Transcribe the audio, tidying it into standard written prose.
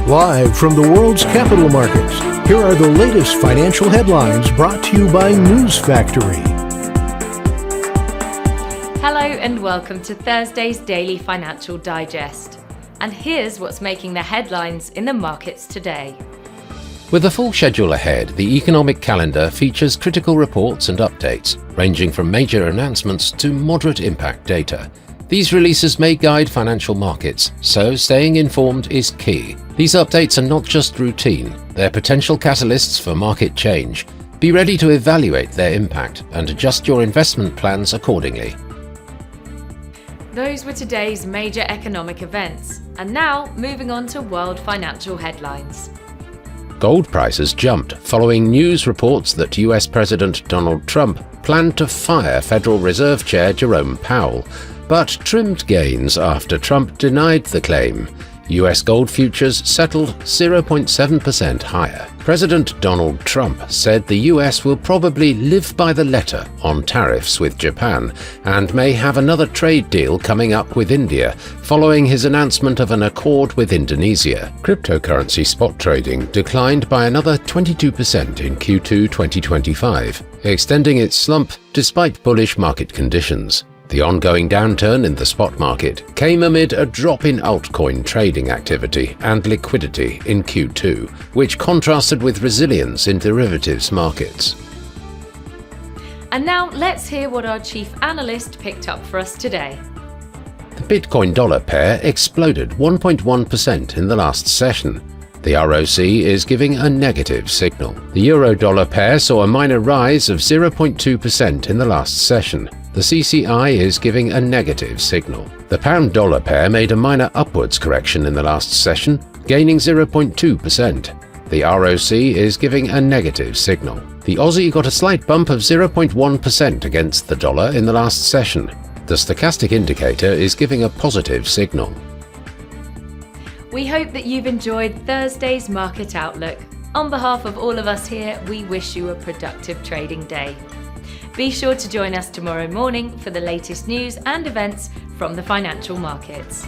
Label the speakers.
Speaker 1: Live from the world's capital markets, here are the latest financial headlines brought to you by News Factory.
Speaker 2: Hello and welcome to Thursday's Daily Financial Digest. And here's what's making the headlines in the markets today.
Speaker 3: With a full schedule ahead, the economic calendar features critical reports and updates, ranging from major announcements to moderate impact data. These releases may guide financial markets, so staying informed is key. These updates are not just routine, they're potential catalysts for market change. Be ready to evaluate their impact and adjust your investment plans accordingly.
Speaker 2: Those were today's major economic events. And now, moving on to world financial headlines.
Speaker 3: Gold prices jumped following news reports that US President Donald Trump planned to fire Federal Reserve Chair Jerome Powell, but trimmed gains after Trump denied the claim. US gold futures settled 0.7% higher. President Donald Trump said the US will probably live by the letter on tariffs with Japan and may have another trade deal coming up with India following his announcement of an accord with Indonesia. Cryptocurrency spot trading declined by another 22% in Q2 2025, extending its slump despite bullish market conditions. The ongoing downturn in the spot market came amid a drop in altcoin trading activity and liquidity in Q2, which contrasted with resilience in derivatives markets.
Speaker 2: And now let's hear what our chief analyst picked up for us today.
Speaker 3: The Bitcoin-dollar pair exploded 1.1% in the last session. The ROC is giving a negative signal. The euro-dollar pair saw a minor rise of 0.2% in the last session. The CCI is giving a negative signal. The pound-dollar pair made a minor upwards correction in the last session, gaining 0.2%. The ROC is giving a negative signal. The Aussie got a slight bump of 0.1% against the dollar in the last session. The stochastic indicator is giving a positive signal.
Speaker 2: We hope that you've enjoyed Thursday's Market Outlook. On behalf of all of us here, we wish you a productive trading day. Be sure to join us tomorrow morning for the latest news and events from the financial markets.